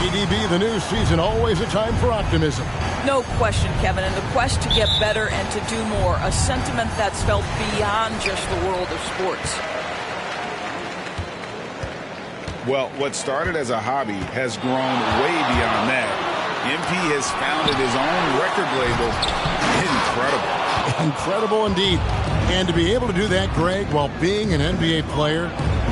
EDB, the new season, always a time for optimism. No question, Kevin, and the quest to get better and to do more, a sentiment that's felt beyond just the world of sports. Well, what started as a hobby has grown way beyond that. MP has founded his own record label. Incredible. Incredible indeed. And to be able to do that, Greg, while being an NBA player,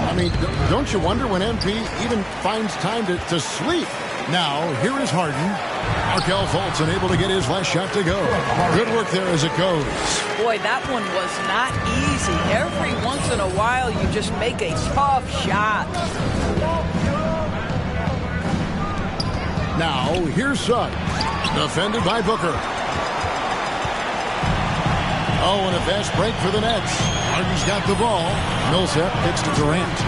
I mean, don't you wonder when MP even finds time to sleep? Now, here is Harden. Markelle Fultz unable to get his last shot to go. Good work there as it goes. Boy, that one was not easy. Every once in a while, you just make a tough shot. Now, here's Suggs. Defended by Booker. Oh, and a fast break for the Nets. Harden's got the ball. Millsap gets to Durant.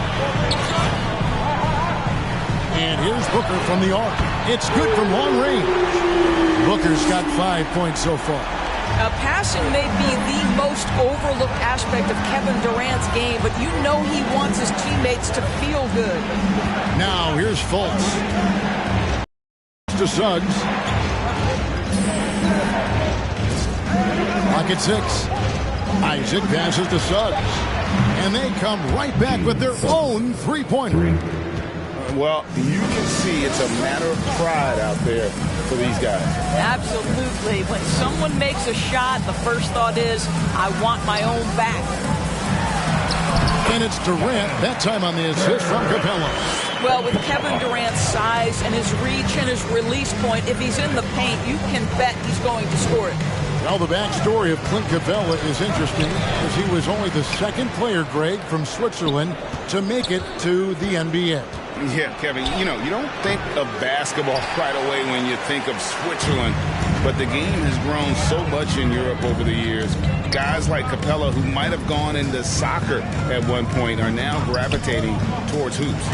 And here's Booker from the arc. It's good from long range. Booker's got 5 points so far. Passing may be the most overlooked aspect of Kevin Durant's game, but you know he wants his teammates to feel good. Now, here's Fultz. To Suggs. Clock at 6. Isaac passes to Suggs. And they come right back with their own three-pointer. Well, you can see it's a matter of pride out there for these guys. Absolutely. When someone makes a shot, the first thought is, I want my own back. And it's Durant, that time on the assist from Capella. Well, with Kevin Durant's size and his reach and his release point, if he's in the paint, you can bet he's going to score it. Well, the backstory of Clint Capella is interesting because he was only the second player, Greg, from Switzerland to make it to the NBA. Yeah, Kevin, you know, you don't think of basketball right away when you think of Switzerland, but the game has grown so much in Europe over the years. Guys like Capella, who might have gone into soccer at one point, are now gravitating towards hoops.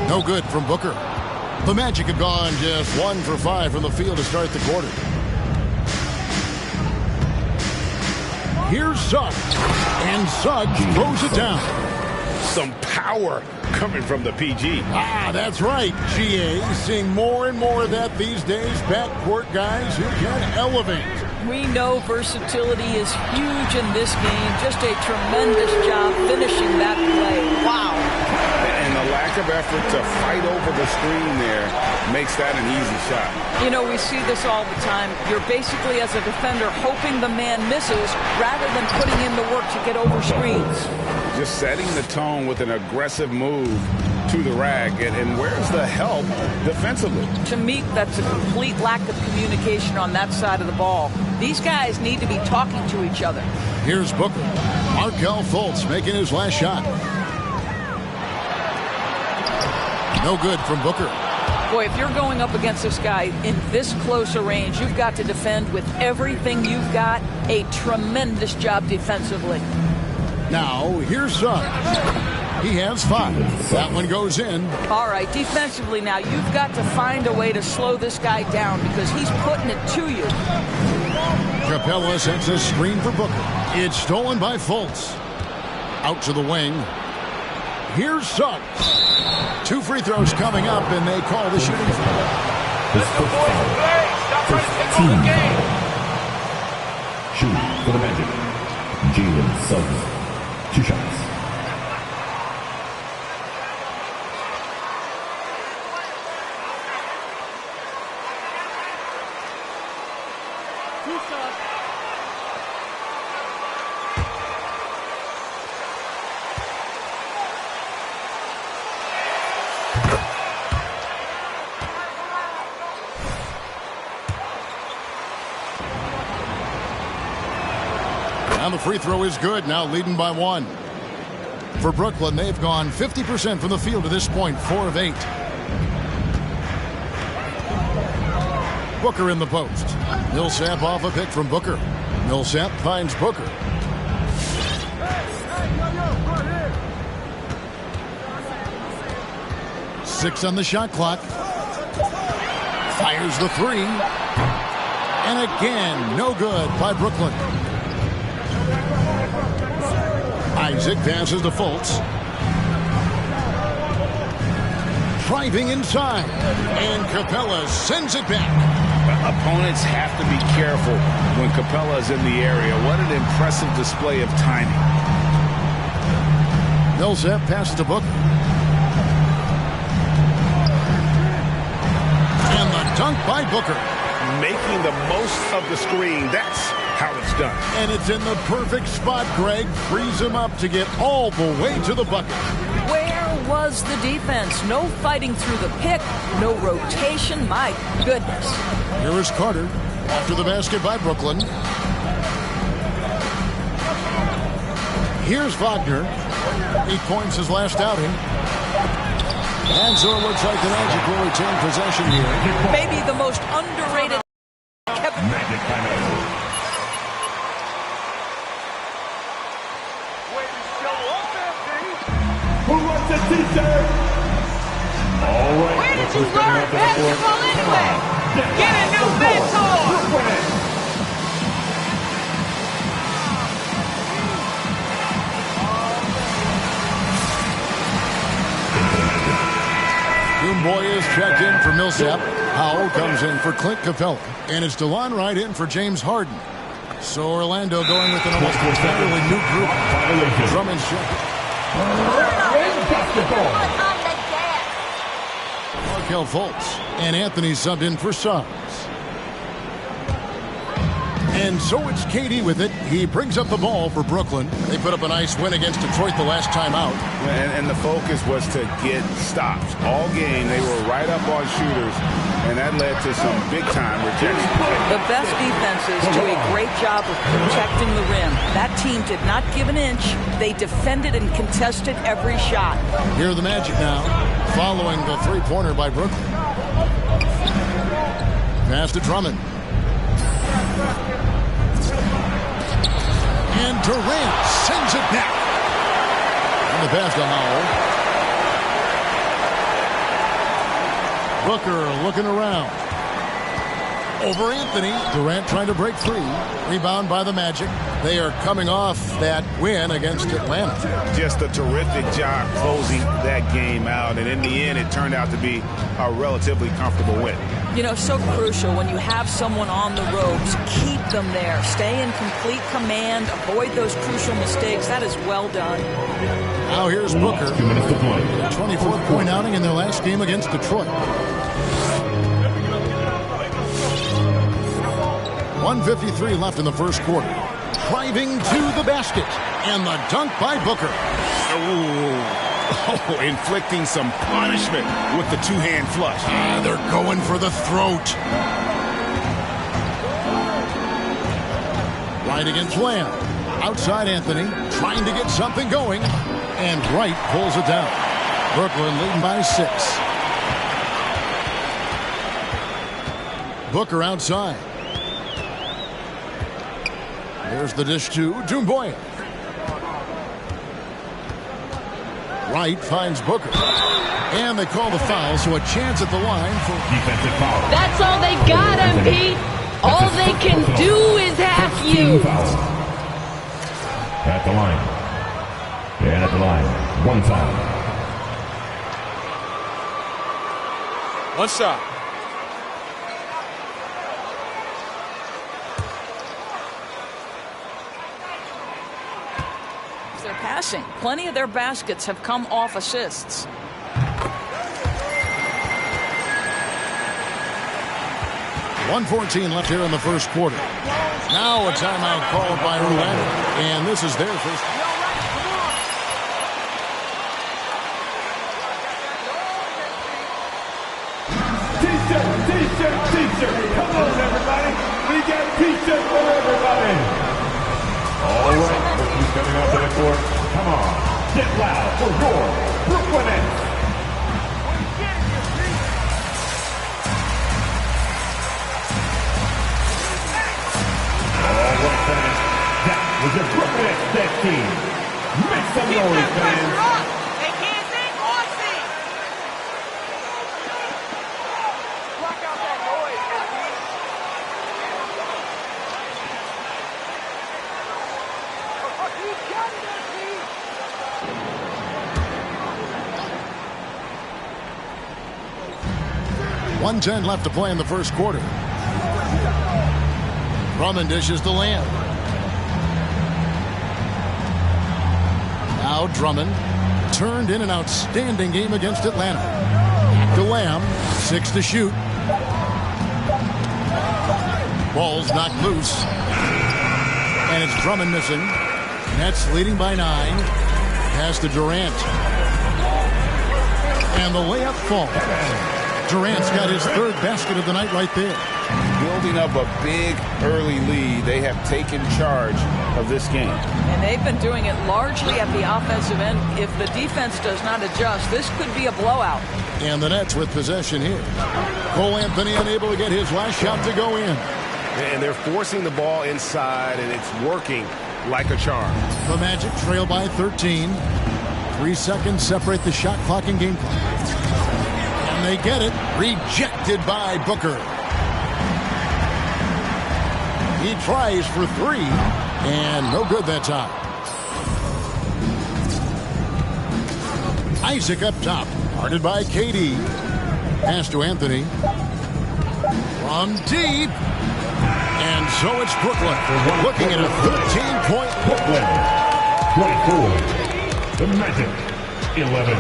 No good from Booker. The Magic have gone just 1 for 5 from the field to start the quarter. Here's Suggs, and Suggs throws it down. Some power coming from the PG. Ah, that's right, GA. Seeing more and more of that these days. Backcourt guys who can elevate. We know versatility is huge in this game. Just a tremendous job finishing that play. Wow. And the lack of effort to fight over the screen there makes that an easy shot. You know, we see this all the time. You're basically, as a defender, hoping the man misses rather than putting in the work to get over screens. Just setting the tone with an aggressive move to the rack. And where's the help defensively? To me, that's a complete lack of communication on that side of the ball. These guys need to be talking to each other. Here's Booker. Markelle Fultz making his last shot. No good from Booker. Boy, if you're going up against this guy in this close a range, you've got to defend with everything you've got. A tremendous job defensively. Now, here's Suggs. He has 5. That one goes in. All right, defensively now, you've got to find a way to slow this guy down because he's putting it to you. Capella sets a screen for Booker. It's stolen by Fultz. Out to the wing. Here's Suggs. 2 free throws coming up, and they call the shooting foul. Let's go, boys. Play. Stop trying to take over the game. Shooting for the Magic. Jalen Suggs. 2 shots. And the free throw is good, now leading by 1. For Brooklyn, they've gone 50% from the field to this point, 4 of 8. Booker in the post. Millsap off a pick from Booker. Millsap finds Booker. Six on the shot clock. Fires the 3. And again, no good by Brooklyn. Isaac passes to Fultz. Driving inside. And Capella sends it back. Opponents have to be careful when Capella is in the area. What an impressive display of timing. Millsap passes to Booker. And the dunk by Booker. Making the most of the screen. That's how it's done. And it's in the perfect spot. Greg frees him up to get all the way to the bucket. Where was the defense? No fighting through the pick, no rotation. My goodness. Here is Carter after the basket by Brooklyn. Here's Wagner. 8 points his last outing. And so it looks like the Magic will retain possession here. Maybe the most underrated. Magic timeout. Who wants a t-shirt? All right. Where did you learn basketball anyway? Get a new mentor! Boy is checked in for Millsap. Howell comes in for Clint Capella. And it's DeLon Wright in for James Harden. So Orlando going with an almost entirely new group. Drummond's check. Markelle Fultz. And Anthony subbed in for Suggs. And so it's KD with it. He brings up the ball for Brooklyn. They put up a nice win against Detroit the last time out. And the focus was to get stops. All game, they were right up on shooters, and that led to some big-time rejection. The best defenses do a great job of protecting the rim. That team did not give an inch. They defended and contested every shot. Here are the Magic now, following the three-pointer by Brooklyn. Pass to Drummond. And Durant sends it back. And the pass to Howell. Booker looking around. Over Anthony. Durant trying to break free. Rebound by the Magic. They are coming off that win against Atlanta. Just a terrific job closing that game out. And in the end, it turned out to be a relatively comfortable win. You know, so crucial when you have someone on the ropes. Keep them there. Stay in complete command. Avoid those crucial mistakes. That is well done. Now here's Booker. 2 minutes to play. 24-point outing in their last game against Detroit. 1:53 left in the first quarter. Driving to the basket. And the dunk by Booker. Oh, inflicting some punishment with the two-hand flush. They're going for the throat. Right against Lamb. Outside Anthony. Trying to get something going. And Wright pulls it down. Brooklyn leading by 6. Booker outside. There's the dish to Doumbouya. Wright finds Booker. And they call the foul, so a chance at the line for Defensive foul. That's all they got, MP. All they can do is hack you. At the line. And at the line. 1 foul. One shot. They're passing. Plenty of their baskets have come off assists. 1:14 left here in the first quarter. Now a timeout called by Orlando, and this is their first. T-shirt. Come on, everybody. We got T-shirts for everybody. All right, look who's coming out to the court. Come on, get loud for your Brooklyn Nets. All right, fans. That was your Brooklyn Nets team. Make some noise, fans. They can't sing or sing. Block out that noise, you got it, Pete. 1:10 left to play in the first quarter. Drummond dishes to Lamb. Now Drummond turned in an outstanding game against Atlanta. To Lamb, 6 to shoot. Ball's knocked loose. And it's Drummond missing. Nets leading by 9. Pass to Durant. And the layup falls. Durant's got his third basket of the night right there. Building up a big early lead, they have taken charge of this game. And they've been doing it largely at the offensive end. If the defense does not adjust, this could be a blowout. And the Nets with possession here. Cole Anthony unable to get his last shot to go in. And they're forcing the ball inside, and it's working like a charm. The Magic trail by 13. 3 seconds separate the shot clock and game clock. And they get it. Rejected by Booker. He tries for 3. And no good that time. Isaac up top. Guarded by KD. Pass to Anthony. From deep. And so it's Brooklyn. Looking at a 13-point Brooklyn 24. The Magic 11.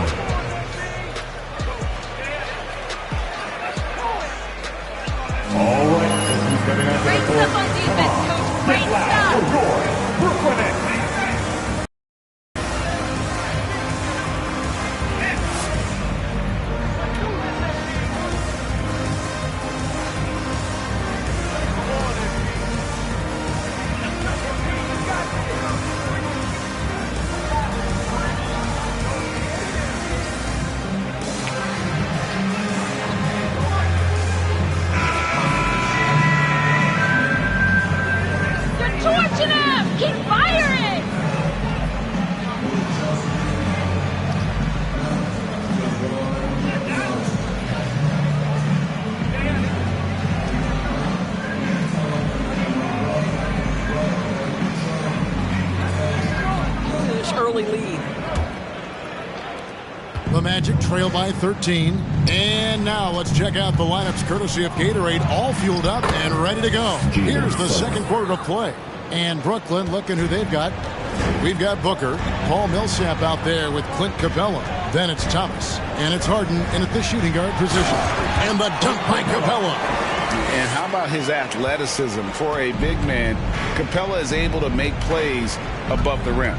All right, who's coming out to the Great court? stuff on defense, Coach. Great Get loud stuff. for your Brooklyn Nets. You're torching him. Keep firing. This early lead. The Magic trail by 13. And now let's check out the lineups courtesy of Gatorade, all fueled up and ready to go. Here's the second quarter of play. And Brooklyn, looking who they've got. We've got Booker, Paul Millsap out there with Clint Capella. Then it's Thomas. And it's Harden in at the shooting guard position. And the dunk by Capella. And how about his athleticism? For a big man, Capella is able to make plays above the rim.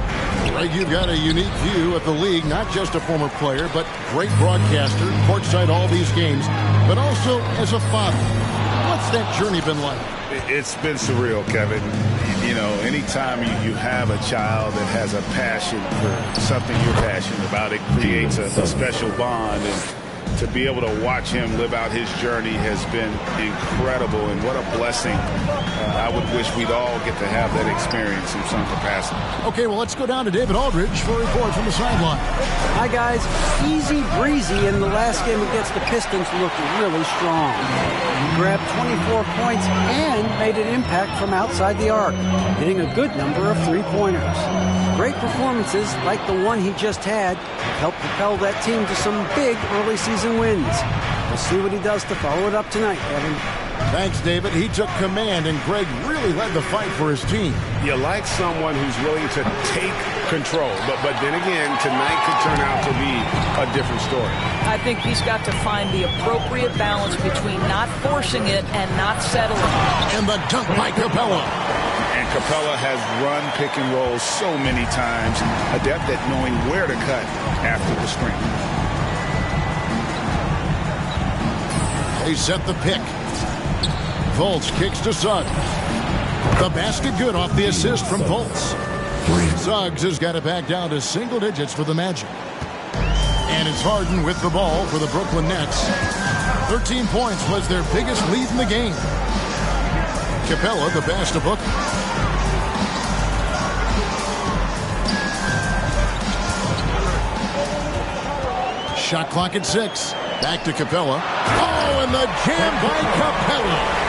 Greg, you've got a unique view of the league, not just a former player, but great broadcaster, courtside all these games, but also as a father. What's that journey been like? It's been surreal, Kevin. You know, anytime you have a child that has a passion for something you're passionate about, it creates a special bond. And to be able to watch him live out his journey has been incredible, and what a blessing. I would wish we'd all get to have that experience in some capacity. Okay, well, let's go down to David Aldridge for a report from the sideline. Hi, guys. Easy breezy in the last game against the Pistons looked really strong. He grabbed 24 points and made an impact from outside the arc, hitting a good number of three-pointers. Great performances like the one he just had helped propel that team to some big early season wins. We'll see what he does to follow it up tonight, Kevin. Thanks, David. He took command, and Greg really led the fight for his team. You like someone who's willing to take control. But then again, tonight could turn out to be a different story. I think he's got to find the appropriate balance between not forcing it and not settling. And the dunk by Capella. And Capella has run pick and roll so many times, adept at knowing where to cut after the screen. They set the pick. Fultz kicks to Suggs. The basket good off the assist from Fultz. Suggs has got it back down to single digits for the Magic. And it's Harden with the ball for the Brooklyn Nets. 13 points was their biggest lead in the game. Capella, the pass to Booker. Shot clock at 6. Back to Capella. Oh, and the jam by Capella.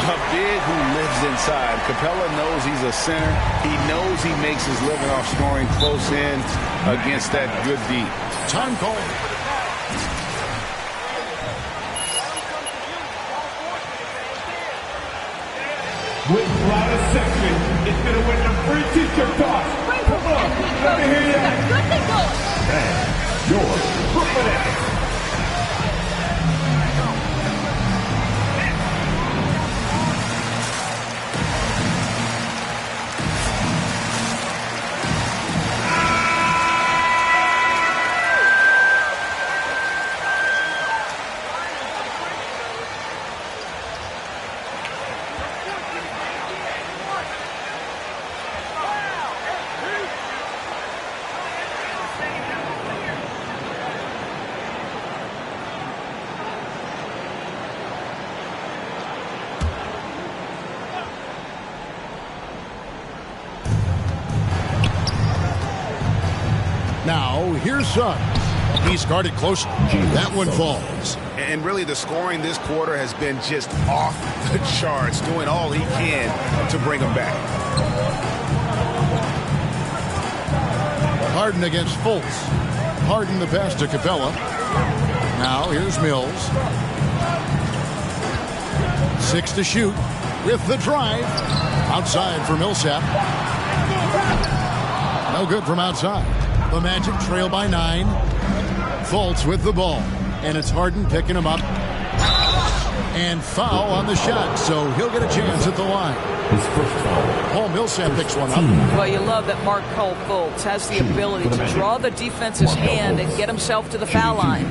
A big who lives inside. Capella knows he's a center. He knows he makes his living off scoring close in against that good deep. Time call. With loudest section, it's going to win the free t-shirt toss. Come on, let me hear you. And your Brooklyn Nets. Now, here's Suggs. He's guarded close. That one falls. And really, the scoring this quarter has been just off the charts, doing all he can to bring them back. Harden against Fultz. Harden the pass to Capella. Now, here's Mills. 6 to shoot with the drive. Outside for Millsap. No good from outside. The Magic trail by 9. Fultz with the ball. And it's Harden picking him up. And foul on the shot, so he'll get a chance at the line. His first foul. Paul Millsap picks one up. Well, you love that Markelle Fultz has the ability to draw the defense's hand and get himself to the foul line.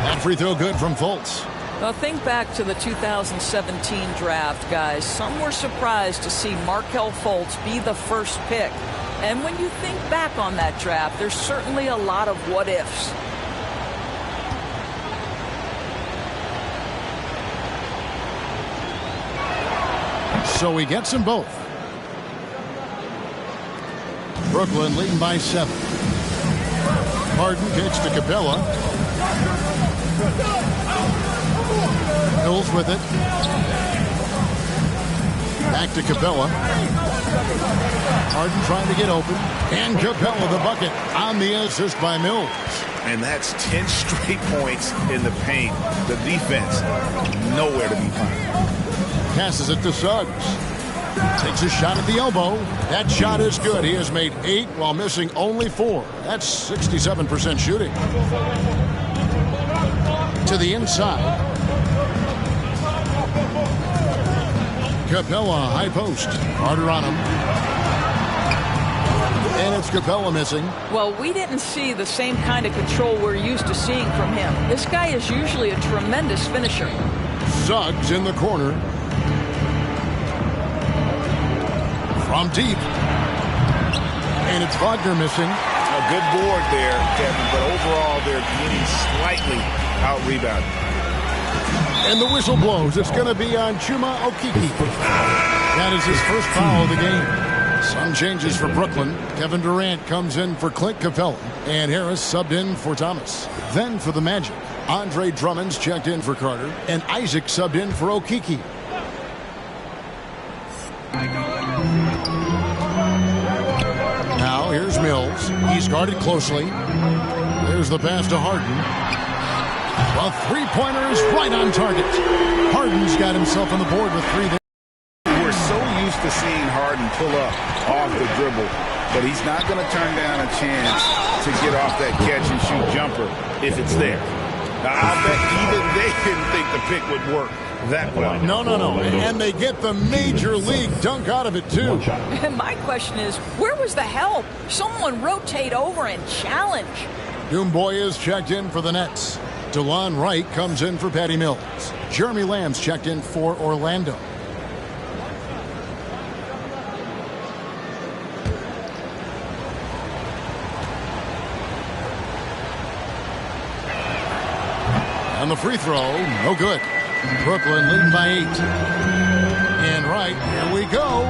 That free throw good from Fultz. Now think back to the 2017 draft, guys. Some were surprised to see Markelle Fultz be the first pick. And when you think back on that draft, there's certainly a lot of what-ifs. So he gets them both. Brooklyn leading by 7. Harden kicks to Capella. Mills with it. Back to Capella. Harden trying to get open. And Capella the bucket on the assist by Mills. And that's 10 straight points in the paint. The defense, nowhere to be found. Passes it to Suggs. Takes a shot at the elbow. That shot is good. He has made 8 while missing only 4. That's 67% shooting. To the inside. Capella, high post. Carter on him. And it's Capella missing. Well, we didn't see the same kind of control we're used to seeing from him. This guy is usually a tremendous finisher. Suggs in the corner. From deep. And it's Wagner missing. A good board there, Kevin, but overall they're getting slightly out-rebounded. And the whistle blows. It's going to be on Chuma Okeke. That is his first foul of the game. Some changes for Brooklyn. Kevin Durant comes in for Clint Capella. And Harris subbed in for Thomas. Then for the Magic, Andre Drummond's checked in for Carter. And Isaac subbed in for Okeke. Now here's Mills. He's guarded closely. There's the pass to Harden. A three-pointer is right on target. Harden's got himself on the board with 3 there. We're so used to seeing Harden pull up off the dribble, but he's not going to turn down a chance to get off that catch-and-shoot jumper if it's there. Now, I'll bet even they didn't think the pick would work that well. No. And they get the major league dunk out of it, too. And my question is, where was the help? Someone rotate over and challenge. Doumbouya checked in for the Nets. DeLon Wright comes in for Patty Mills. Jeremy Lamb's checked in for Orlando. On the free throw, no good. Brooklyn leading by 8. And Wright, here we go.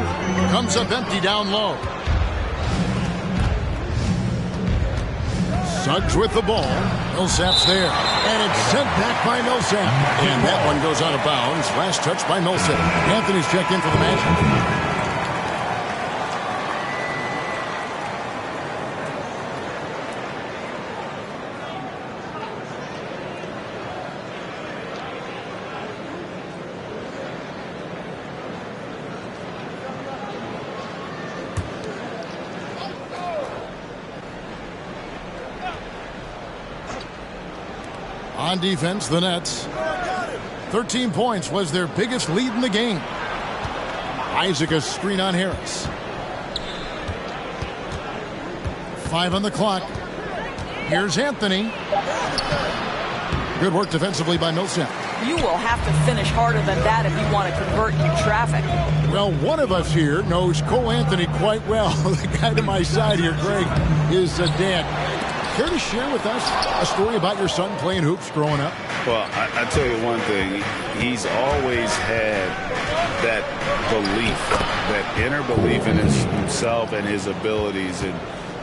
Comes up empty down low. Suggs with the ball. Millsap's there. And it's sent back by Millsap. And that one goes out of bounds. Last touch by Millsap. Anthony's checked in for the Magic. On defense, the Nets. 13 points was their biggest lead in the game. Isaac a screen on Harris. 5 on the clock. Here's Anthony. Good work defensively by Millsap. You will have to finish harder than that if you want to convert in traffic. Well, one of us here knows Cole Anthony quite well. The guy to my side here, Greg, is dad. Care to share with us a story about your son playing hoops growing up? Well, I tell you one thing. He's always had that belief, that inner belief in himself and his abilities. And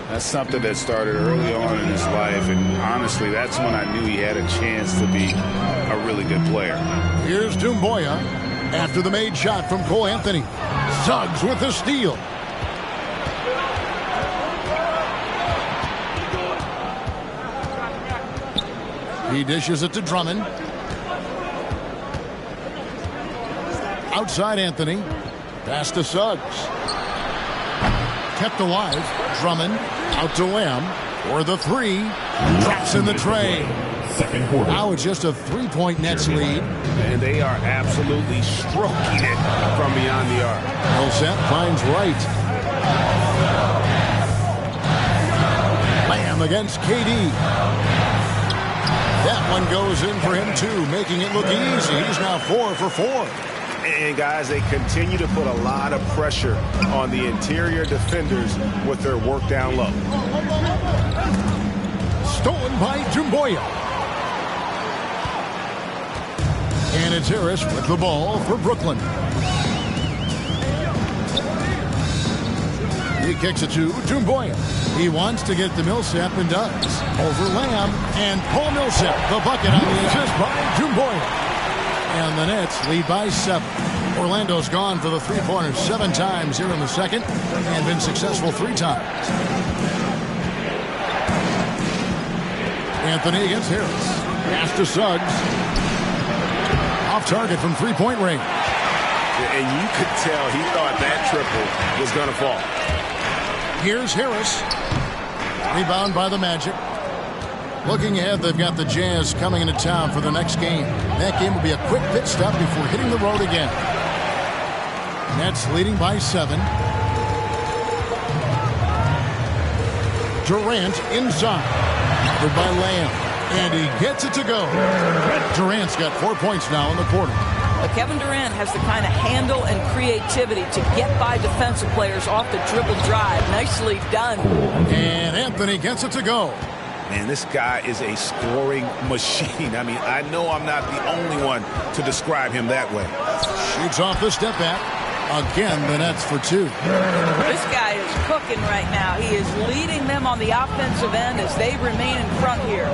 that's something that started early on in his life. And honestly, that's when I knew he had a chance to be a really good player. Here's Doumbouya after the made shot from Cole Anthony. Suggs with the steal. He dishes it to Drummond. Outside Anthony. Pass to Suggs. Kept alive. Drummond out to Lamb for the 3. Drops in the tray. Second quarter. Now it's just a 3-point Nets lead. And they are absolutely stroking it from beyond the arc. Millsap finds Wright. Lamb against KD. That one goes in for him, too, making it look easy. He's now 4 for 4. And, guys, they continue to put a lot of pressure on the interior defenders with their work down low. Stolen by Doumbouya. And it's Harris with the ball for Brooklyn. He kicks it to Doumbouya. He wants to get to Millsap and does. Over Lamb and Paul Millsap. The bucket on the assist by Doumbouya. And the Nets lead by 7. Orlando's gone for the three-pointers 7 times here in the second and been successful 3 times. Anthony against Harris. Pass to Suggs. Off target from three-point range. And you could tell he thought that triple was going to fall. Here's Harris. Rebound by the Magic. Looking ahead, they've got the Jazz coming into town for the next game. That game will be a quick pit stop before hitting the road again. Nets leading by 7. Durant inside. Covered by Lamb. And he gets it to go. Durant's got 4 points now in the quarter. But Kevin Durant has the kind of handle and creativity to get by defensive players off the dribble drive. Nicely done. And Anthony gets it to go. Man, this guy is a scoring machine. I mean, I know I'm not the only one to describe him that way. Shoots off the step back. Again, the Nets for 2. This guy is cooking right now. He is leading them on the offensive end as they remain in front here.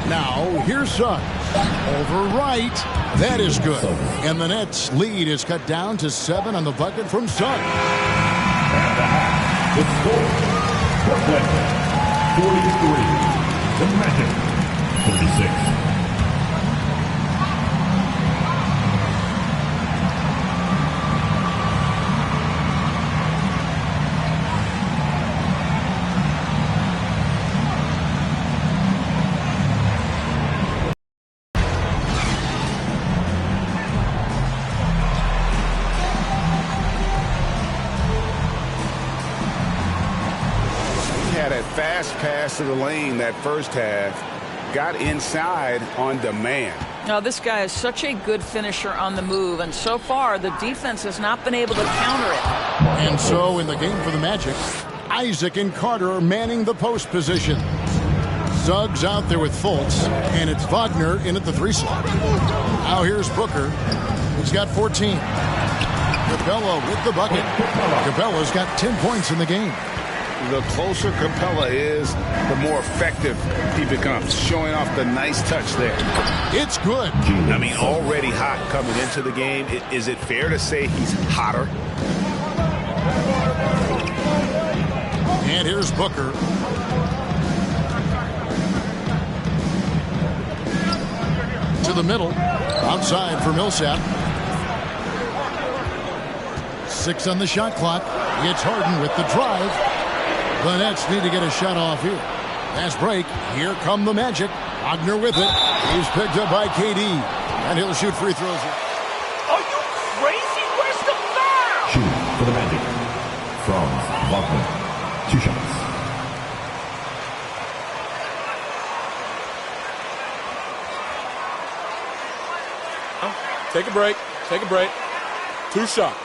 Now, here's Suggs. Over Wright. That is good. And the Nets' lead is cut down to 7 on the bucket from Suggs. the half, the score, Brooklyn 43, the Magic 36. Fast pass to the lane that first half, got inside on demand. Now, this guy is such a good finisher on the move, and so far the defense has not been able to counter it. And so in the game for the Magic, Isaac and Carter are manning the post position. Suggs out there with Fultz, and it's Wagner in at the 3 slot. Now here's Booker. He's got 14. Capella with the bucket. Capella's got 10 points in the game. The closer Capella is, the more effective he becomes, showing off the nice touch there. It's good. I mean, already hot coming into the game. Is it fair to say he's hotter? And here's Booker. To the middle. Outside for Millsap. 6 on the shot clock. It's Harden with the drive. The Nets need to get a shot off here. Fast break. Here come the Magic. Wagner with it. He's picked up by KD. And he'll shoot free throws. Are you crazy? Where's the foul? Shoot for the Magic. From Wagner. 2 shots. Take a break. Take a break. 2 shots.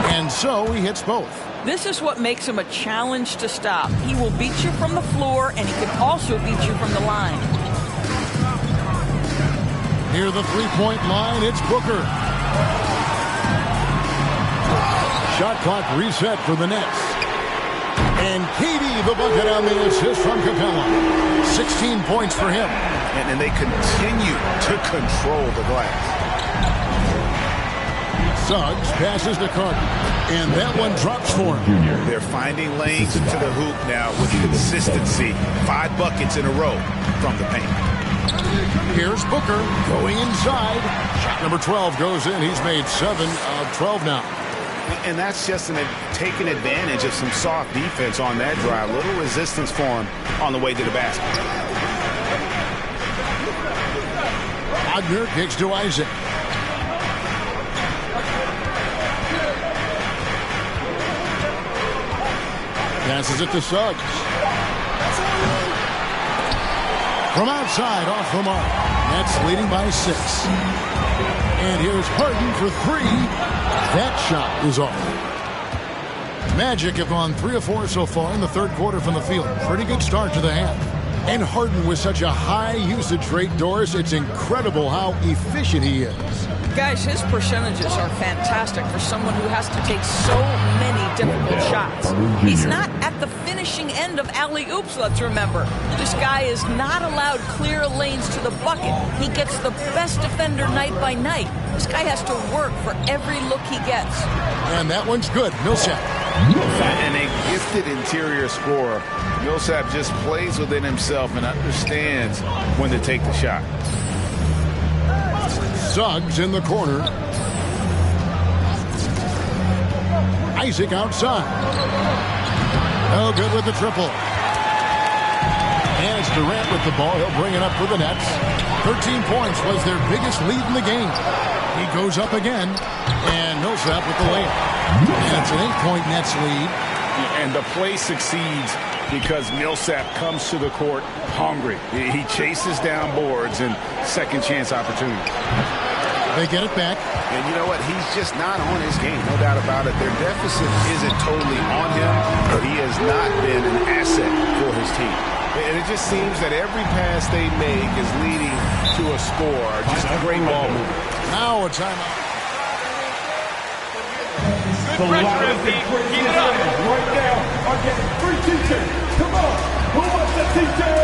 And so he hits both. This is what makes him a challenge to stop. He will beat you from the floor, and he can also beat you from the line. Near the 3-point line, it's Booker. Shot clock reset for the Nets. And KD the bucket on the assist from Capella. 16 points for him. And they continue to control the glass. Suggs passes to Carter. And that one drops for him. They're finding lanes into the hoop now with consistency. 5 buckets in a row from the paint. Here's Booker going inside. Shot number 12 goes in. He's made 7 of 12 now. And that's just taking advantage of some soft defense on that drive. Little resistance for him on the way to the basket. Wagner kicks to Isaac. Passes it to Suggs. From outside, off the mark. Nets leading by 6. And here's Harden for 3. That shot is off. Magic have gone 3 of 4 so far in the third quarter from the field. Pretty good start to the half. And Harden with such a high usage rate, Doris, it's incredible how efficient he is. Guys, his percentages are fantastic for someone who has to take so many difficult shots. He's not at the finishing end of alley-oops, let's remember. This guy is not allowed clear lanes to the bucket. He gets the best defender night by night. This guy has to work for every look he gets. And that one's good. Millsap. And a gifted interior scorer. Millsap just plays within himself and understands when to take the shot. Suggs in the corner. Isaac outside. No good with the triple. And it's Durant with the ball. He'll bring it up for the Nets. 13 points was their biggest lead in the game. He goes up again. And Millsap with the layup. And it's an 8-point Nets lead. And the play succeeds because Millsap comes to the court hungry. He chases down boards and second chance opportunities. They get it back. And you know what? He's just not on his game. No doubt about it. Their deficit isn't totally on him, but he has not been an asset for his team. And it just seems that every pass they make is leading to a score. Just a great ball movement. Now a timeout. Good pressure, MP. Keep it up. Right now, I'm getting free teachers. Come on. Who wants a teacher?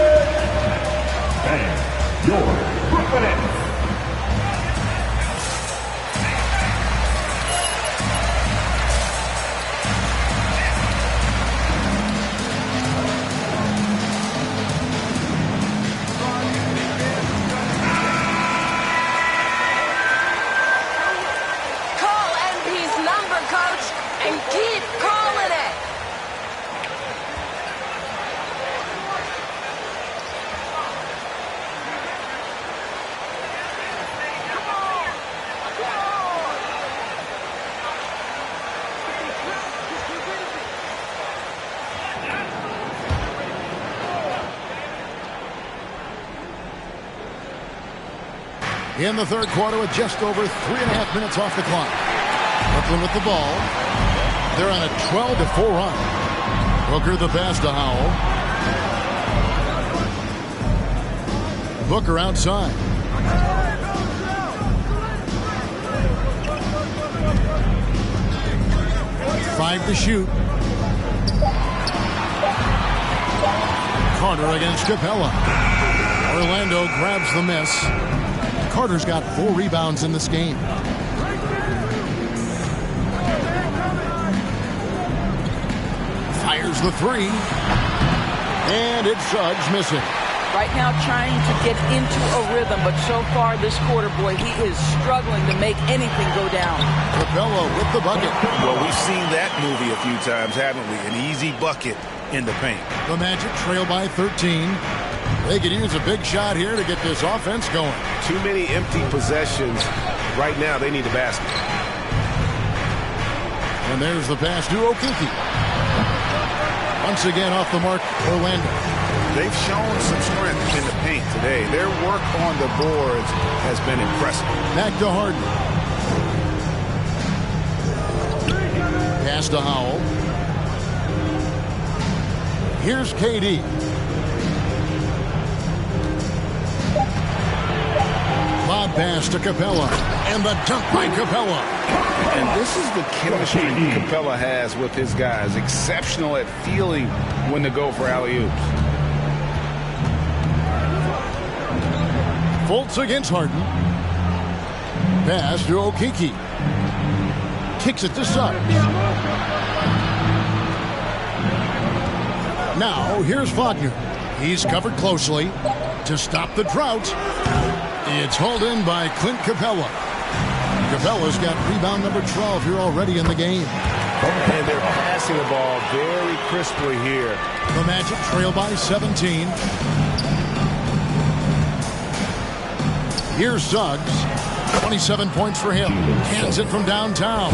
And your Brooklyn Nets. Call MP's number, coach, and keep calling it. In the third quarter with just over 3.5 minutes off the clock. Brooklyn with the ball. They're on a 12-4 run. Booker the pass to Howell. Booker outside. Five to shoot. Carter against Capella. Orlando grabs the miss. Carter's got 4 rebounds in this game. Fires the three. And it's Suggs missing. Right now trying to get into a rhythm, but so far this quarter, boy, he is struggling to make anything go down. Capella with the bucket. Well, we've seen that movie a few times, haven't we? An easy bucket in the paint. The Magic trail by 13. They could use a big shot here to get this offense going. Too many empty possessions. Right now, they need a basket. And there's the pass to Okeke. Once again off the mark, Orlando. They've shown some strength in the paint today. Their work on the boards has been impressive. Back to Harden. Pass to Howell. Here's KD. Lob pass to Capella. And the dunk by Capella. And this is the chemistry Capella has with his guys. Exceptional at feeling when to go for alley-oops. Fultz against Harden. Pass to Okeke. Kicks it to Suggs. Now, here's Wagner. He's covered closely to stop the drought. It's hauled in by Clint Capella. Capella's got rebound number 12 here already in the game. And they're passing the ball very crisply here. The Magic trail by 17. Here's Suggs. 27 points for him. Cans it from downtown.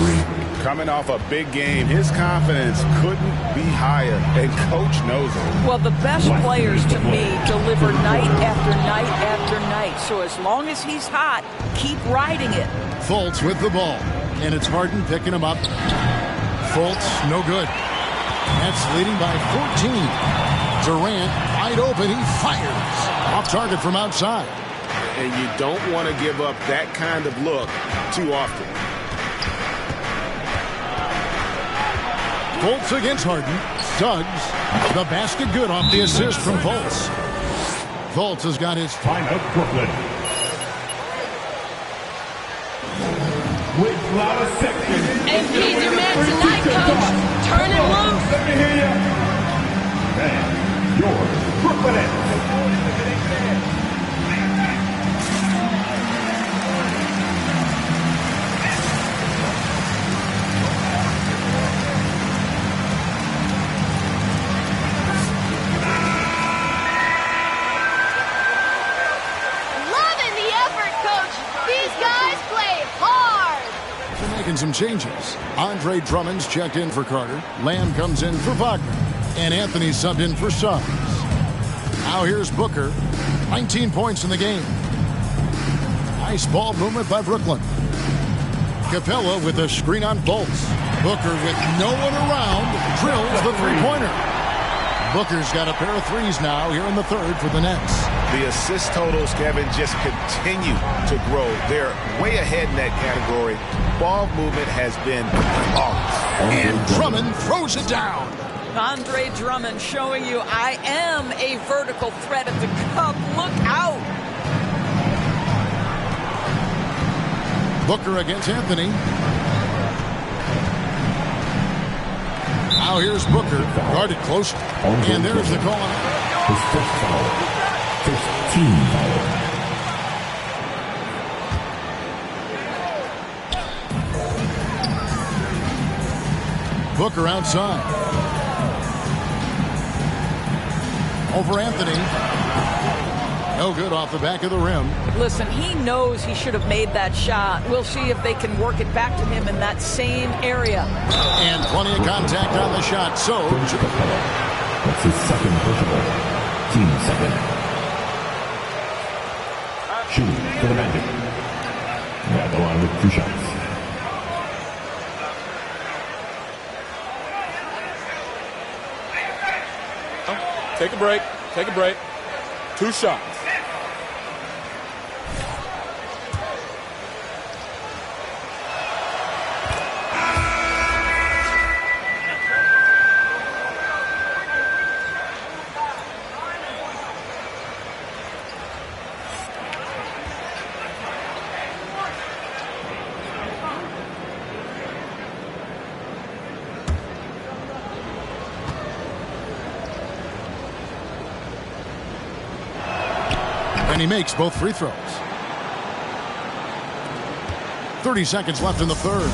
Coming off a big game, his confidence couldn't be higher, and coach knows it. Well, the best players to me deliver night after night after night. So as long as he's hot, keep riding it. Fultz with the ball. And it's Harden picking him up. Fultz, no good. That's leading by 14. Durant, wide open, he fires. Off target from outside. And you don't want to give up that kind of look too often. Fultz against Harden. Suggs, the basket good off the assist from Fultz. Fultz has got his Time of Brooklyn. With loud section. MP's your man tonight, coach. Turn it loose. Let me hear you. And your Brooklyn Nets. Some changes. Andre Drummond's checked in for Carter. Lamb comes in for Wagner. And Anthony subbed in for Suggs. Now here's Booker. 19 points in the game. Nice ball movement by Brooklyn. Capella with a screen on Fultz. Booker with no one around drills the three-pointer. Booker's got a pair of threes now here in the third for the Nets. The assist totals, Kevin, just continue to grow. They're way ahead in that category. Ball movement has been flawless. And Drummond throws it down. Andre Drummond showing you I am a vertical threat at the cup. Look out. Booker against Anthony. Now here's Booker, guarded close. And there's the call. His first foul. First team foul. Booker outside. Over Anthony. No good off the back of the rim. Listen, he knows he should have made that shot. We'll see if they can work it back to him in that same area. And plenty of contact on the shot. So, that's his second personal. Team second. Shooting for the Magic. At the line with 2 shots. Take a break. Take a break. 2 shots. And he makes both free throws. 30 seconds left in the third.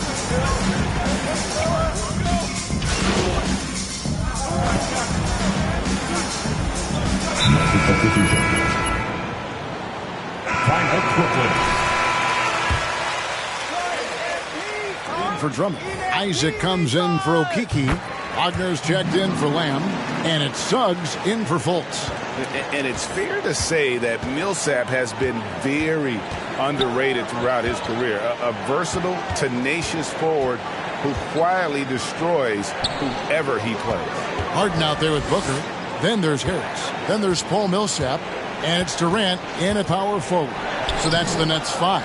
In for Drummond. Isaac comes in for Okeke. Wagner's checked in for Lamb. And it's Suggs in for Fultz. And it's fair to say that Millsap has been very underrated throughout his career. A versatile, tenacious forward who quietly destroys whoever he plays. Harden out there with Booker. Then there's Harris. Then there's Paul Millsap. And it's Durant in a power forward. So that's the Nets 5.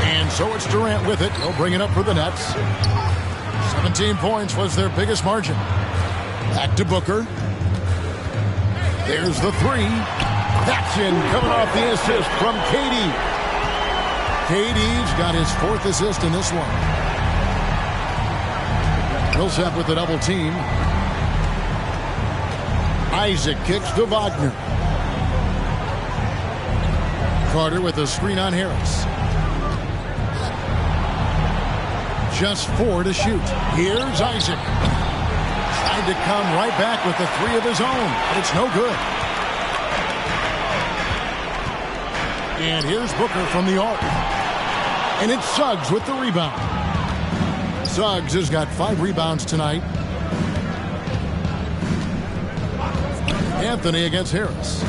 And so it's Durant with it. He'll bring it up for the Nets. 17 points was their biggest margin. Back to Booker. There's the three. That's in, coming off the assist from KD. KD's got his 4th assist in this one. Millsap with the double team. Isaac kicks to Wagner. Carter with a screen on Harris. Just 4 to shoot. Here's Isaac. Tried to come right back with the 3 of his own, but it's no good. And here's Booker from the arc. And it's Suggs with the rebound. Suggs has got 5 rebounds tonight. Anthony against Harris.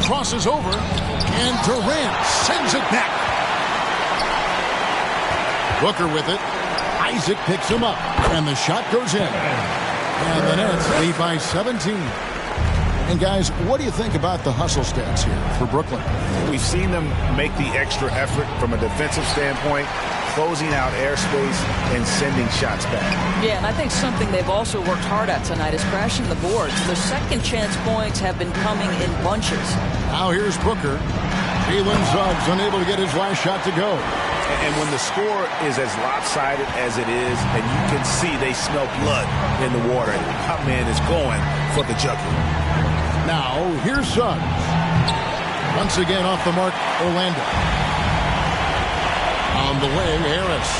Crosses over, and Durant sends it back. Booker with it. Isaac picks him up, and the shot goes in. And the Nets lead by 17. And guys, what do you think about the hustle stats here for Brooklyn? We've seen them make the extra effort from a defensive standpoint, closing out airspace and sending shots back. Yeah, and I think something they've also worked hard at tonight is crashing the boards. The second chance points have been coming in bunches. Now here's Booker. Jalen Suggs unable to get his last shot to go. And when the score is as lopsided as it is, and you can see they smell blood in the water, my man is going for the jugular. Now, here's Suggs. Once again off the mark, Orlando. On the wing, Harris.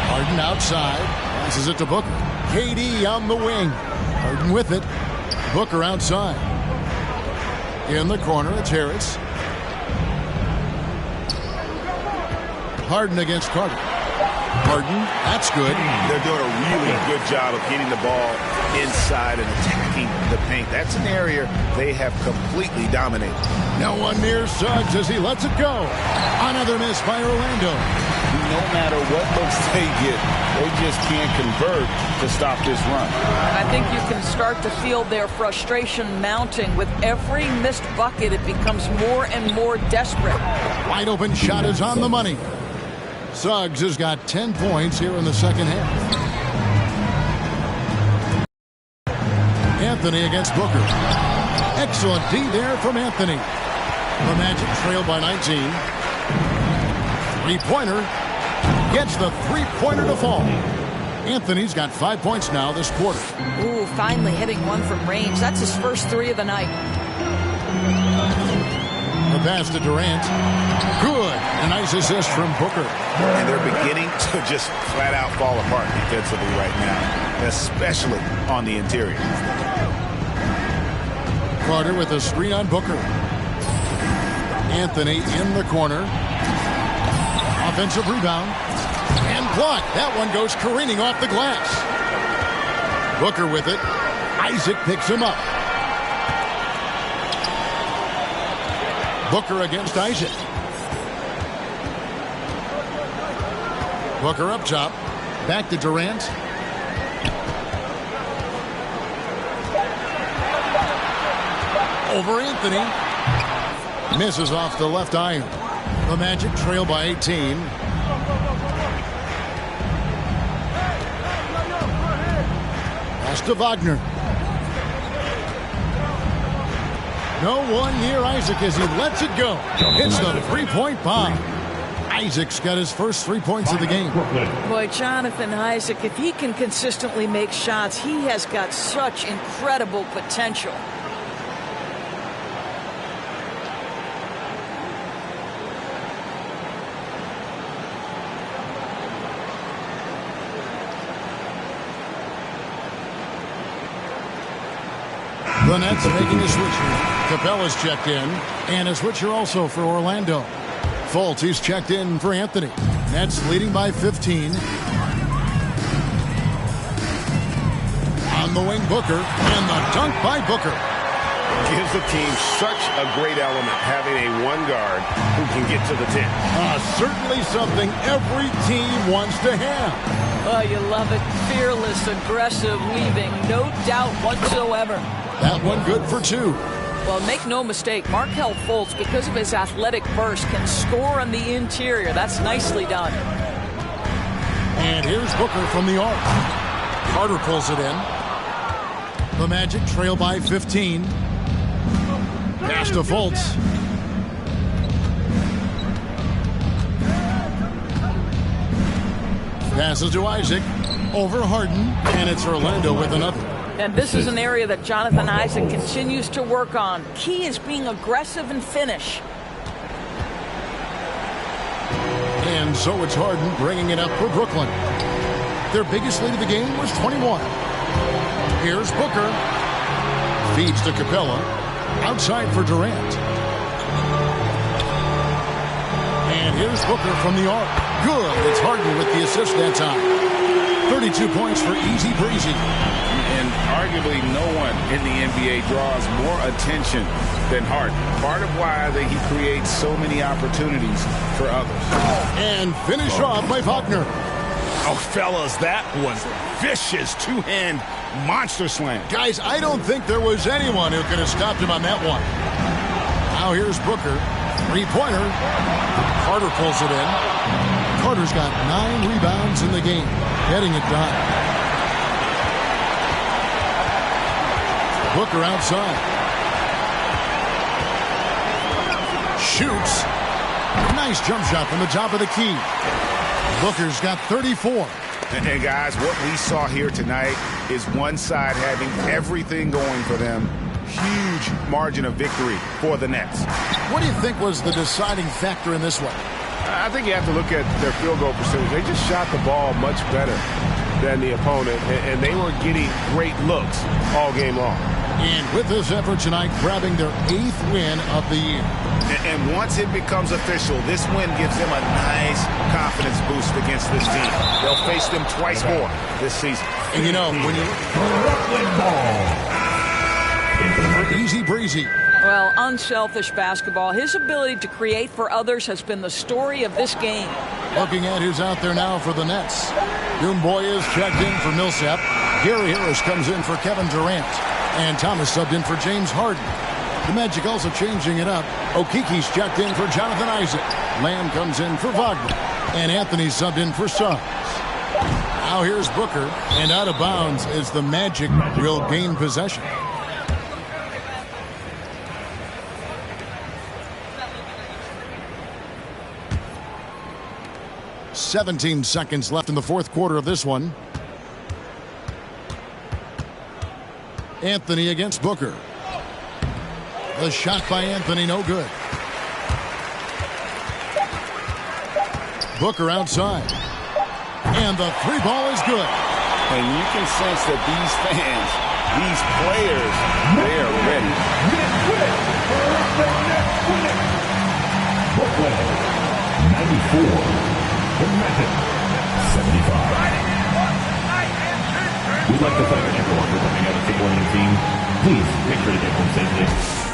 Harden outside. Passes it to Booker. KD on the wing. Harden with it. Booker outside. In the corner, it's Harris. Harden against Carter. Harden, that's good. They're doing a really good job of getting the ball inside and attacking the paint. That's an area they have completely dominated. No one near Suggs as he lets it go. Another miss by Orlando. No matter what looks they get, they just can't convert to stop this run. I think you can start to feel their frustration mounting. With every missed bucket, it becomes more and more desperate. Wide open shot is on the money. Suggs has got 10 points here in the second half. Anthony against Booker. Excellent D there from Anthony. The Magic trail by 19. Three-pointer. Gets the three-pointer to fall. Anthony's got 5 points now this quarter. Ooh, finally hitting one from range. That's his first three of the night. The pass to Durant. Good. A nice assist from Booker. And they're beginning to just flat out fall apart defensively right now, especially on the interior. Carter with a screen on Booker. Anthony in the corner. Offensive rebound. And blocked. That one goes careening off the glass. Booker with it. Isaac picks him up. Booker against Isaac. Booker up top. Back to Durant. Over Anthony. Misses off the left iron. The Magic trail by 18. Pass to Wagner. No one near Isaac as he lets it go. It's the three-point bomb. Isaac's got his first 3 points of the game. Boy, Jonathan Isaac, if he can consistently make shots, he has got such incredible potential. The Nets making a switch here. Capella's checked in, and a switcher also for Orlando. Fultz, he's checked in for Anthony. Nets leading by 15. On the wing, Booker, and the dunk by Booker. Gives the team such a great element having a one guard who can get to the 10. Certainly something every team wants to have. Oh, you love it. Fearless, aggressive, leaving. No doubt whatsoever. That one good for two. Well, make no mistake, Markelle Fultz, because of his athletic burst, can score on the interior. That's nicely done. And here's Booker from the arc. Carter pulls it in. The Magic trail by 15. Pass to Fultz. Passes to Isaac. Over Harden. And it's Orlando with another. And this is an area that Jonathan Isaac continues to work on. Key is being aggressive and finish. And so it's Harden bringing it up for Brooklyn. Their biggest lead of the game was 21. Here's Booker. Feeds to Capella. Outside for Durant. And here's Booker from the arc. Good. It's Harden with the assist that time. 32 points for easy breezy. And arguably no one in the NBA draws more attention than Harden. Part of why he creates so many opportunities for others. And finish off by Wagner. Oh, fellas, that was vicious two-hand monster slam. Guys, I don't think there was anyone who could have stopped him on that one. Now here's Booker. Three-pointer. Carter pulls it in. Carter's got 9 rebounds in the game. Getting it done. Booker outside. Shoots. Nice jump shot from the top of the key. Booker's got 34. And guys, what we saw here tonight is one side having everything going for them. Huge margin of victory for the Nets. What do you think was the deciding factor in this one? I think you have to look at their field goal percentage. They just shot the ball much better than the opponent, and they were getting great looks all game long. And with this effort tonight, grabbing their 8th win of the year. And once it becomes official, this win gives them a nice confidence boost against this team. They'll face them twice more this season. And you know, when you easy breezy. Well, unselfish basketball. His ability to create for others has been the story of this game. Looking at who's out there now for the Nets. Doumbouya is checked in for Millsap. Gary Harris comes in for Kevin Durant. And Thomas subbed in for James Harden. The Magic also changing it up. Okiki's checked in for Jonathan Isaac. Lamb comes in for Wagner. And Anthony subbed in for Suggs. Now here's Booker. And out of bounds is the Magic will gain possession. "17 seconds left in the fourth quarter of this one. Anthony against Booker. The shot by Anthony, no good. Booker outside. And the three ball is good. And you can sense that these fans, these players, they are ready. Brooklyn, 94. The Magic, 75. We'd like to thank everyone for coming out and supporting the team. Please make sure to get home safely.